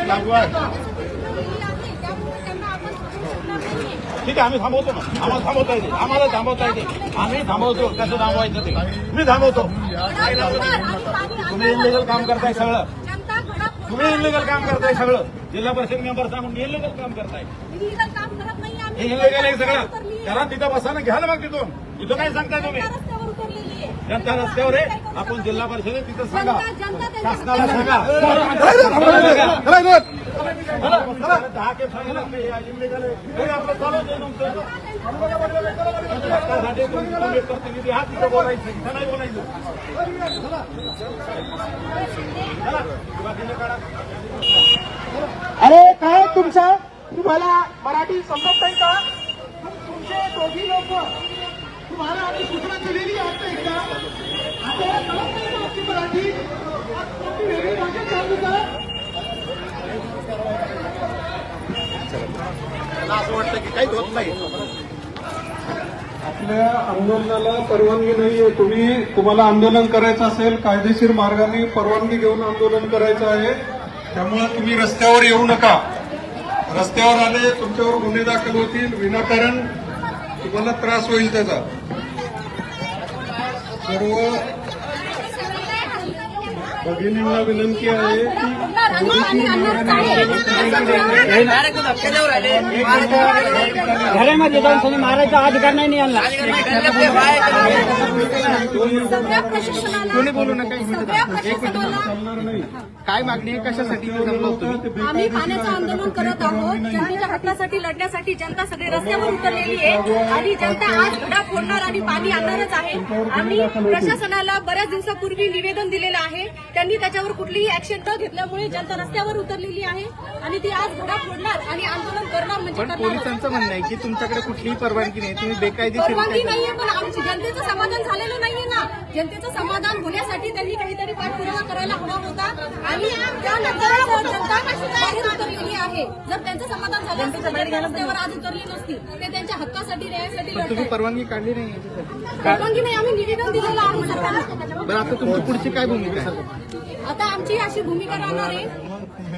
लागू आहे. ठीक आहे, आम्ही थांबवतो ना. आम्हाला थांबवता येते, आम्हाला थांबवता येते. आम्ही थांबवतो. कसं थांबवायचं ते मी थांबवतो. तुम्ही इलिगल काम करताय सगळं. तुम्ही इलिगल काम करताय सगळं. जिल्हा परिषद मेंबर सांगून इलिगल काम करताय. हे इलिगल आहे सगळं. करा तिथं बसा ना, घ्या ना मग तिथून. इथं काय सांगताय तुम्ही? जनता रस्त्यावर आहे. आपण जिल्हा परिषद तिथं सांगा, शासनाला सांगा. 10 केस इलिगल आहे आपलं चालू आहे. प्रतिनिधी हा तिथं बोलायचं, तिथं नाही बोलायचं. अरे काय तुमचा तुम्हाला मराठी समजत नाही का? तुमचे दोघी लोक तुम्हाला आम्ही सूचना दिलेली आहे एकदा. आपल्याला कळत नाही का आपली मराठी? आपली वेगळी भाषा चालू का? असं वाटतं की काही होत नाही. आपल्या आंदोलनाला परवानगी नाहीये. तुम्हाला आंदोलन करायचं असेल कायदेशीर मार्गाने परवानगी घेऊन आंदोलन करायचं आहे. त्यामुळे तुम्ही रस्त्यावर येऊ नका. रस्त्यावर आले तुमच्यावर गुन्हे दाखल होतील. विनाकारण तुम्हाला त्रास होईल त्याचा. सर्व भगिनींना विनंती आहे की घरामध्ये जाऊन तुम्ही मारायचा अधिकार नाही यांना. कोणी बोलू नका. काय मागणी आहे, कशासाठी जमलो तुम्ही? आम्ही पाण्याचं आंदोलन करत आहोत. जनतेच्या हक्कासाठी लढण्यासाठी जनता सगळी रस्त्यावर उतरलेली आहे आणि जनता आज घडा फोडणार आणि पाणी आणणारच आहे. आम्ही प्रशासनाला बऱ्याच दिवसापूर्वी निवेदन दिलेलं आहे. त्यांनी त्याच्यावर कुठलीही ऍक्शन न घेतल्यामुळे जनता रस्त्यावर उतरलेली आहे आणि ती आज घडा फोडणार आणि आंदोलन करणार म्हणजे पण पोलिसांचं म्हणणं आहे की तुमच्याकडे कुठलीही परवानगी नाही, तुम्ही बेकायदेशीर. परवानगी नाहीये, पण आमची जनतेचं समाधान झालेलं नाहीये ना. जनतेचं समाधान होण्यासाठी त्यांनी काहीतरी पाठपुरावा करायला हवा होता आणि त्यानंतर जनता बाहेर उतरलेली आहे. जर त्यांचं समाधान झालं असतं तर रस्त्यावर आज उतरली नसती. ते त्यांच्या हक्कासाठी न्यायासाठी तुम्ही लढतात. परवानगी काढली नाही याच्यासाठी. परवानगी नाही, आम्ही निवेदन दिलेलं आहे सरकारला. बरं, आता तुमची पुढची काय भूमिका आहे? आता आमची अशी भूमिका राहणार आहे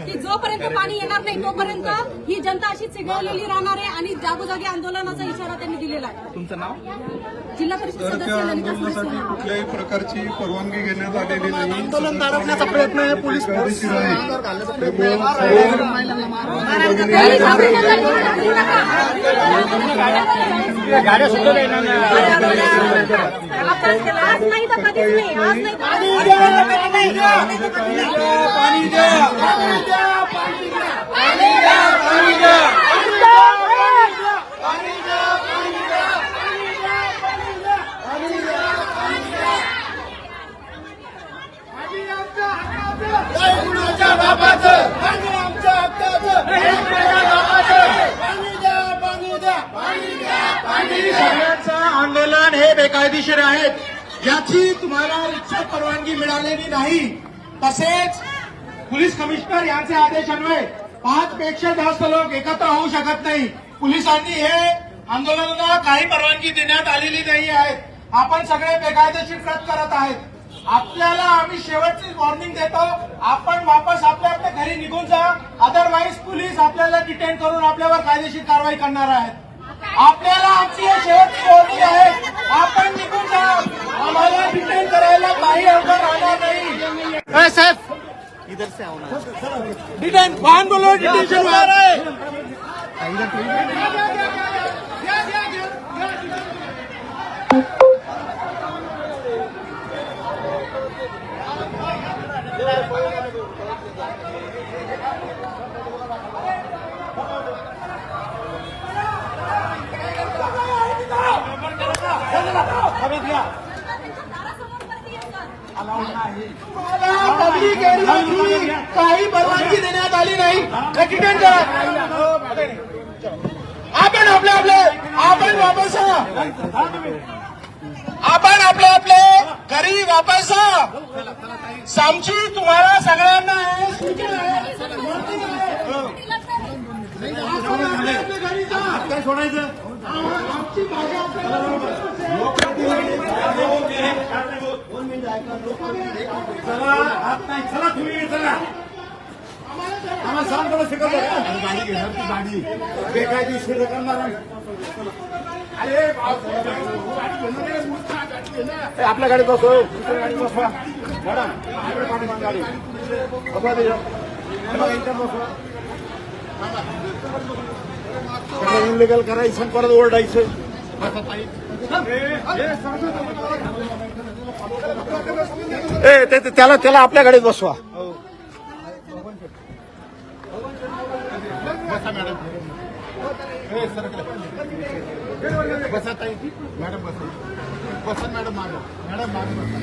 की जोपर्यंत पाणी येणार नाही तोपर्यंत ही जनता अशीच चिघळलेली राहणार आहे आणि जागोजागी आंदोलनाचा इशारा त्यांनी दिलेला आहे. तुमचं नाव? जिल्हा परिषद तर त्या सदस्य ललिता सुरेश आंदोलनासाठी सोनवणे. कुठल्याही प्रकारची परवानगी घेण्यात आलेली नाही. आंदोलन दाबण्याचा प्रयत्न आहे पोलीस कायदेशीर आहे. गाड्या सुद्धा येणार नाही. आज नाही तर कधीच नाही. आज नाही तर सगळ्यांचं आंदोलन हे बेकायदेशीर आहेत. याची तुम्हाला इच्छा परवानगी मिळालेली नाही. तसेच पोलीस कमिशनर यांचे आदेश अन्वये 5 पेक्षा जास्त लोक एकत्र होऊ शकत नाही. पोलिसांनी हे आंदोलनाला काही परवानगी देण्यात आलेली नाही आहे. आपण सगळे बेकायदेशीर कृत्य करत आहेत. आपल्याला आम्ही शेवटची वॉर्निंग देतो, आपण वापस आपल्या आपल्या घरी निघून जा. अदरवाईज पोलीस आपल्याला डिटेन करून आपल्यावर कायदेशीर कारवाई करणार आहेत. आपल्याला आमची हे शेवटची वॉर्निंग आहे. आपण निघून जा. आम्हाला डिटेन करायला काही अवघड राहणार नाही. साहेब इधर से आओ ना. डिटेन वाहन बोलो, डिटेंशन हो रहा है. पब्लिक एरियाची काही परवानगी देण्यात आली नाही. डिटेन करा. आपण आपण वापस जा. आपण आपले घरी वापस जा. आमची तुम्हाला सगळ्यांना आहे सूचना आहे. आपल्या घरी जा. काय सोडायचं? आमची भाषा चला, हात नाही. चला तुम्ही चला. आम्हाला लहानपणा शिकवतो गाडी घेणार ती गाडी बेकायदेशीर करणार. अरे आपल्या गाडीत बसो, दुसऱ्या गाडीत बसवा मॅडम. गाडी बसवा त्याच्यात बसवा. इनलिगल करायचं परत ओरडायचं. त्याला आपल्या गाडीत बसवा. बसा मॅडम. बसा ताई. मॅडम बसा. बसा मॅडम मागे. मॅडम मागे बसा.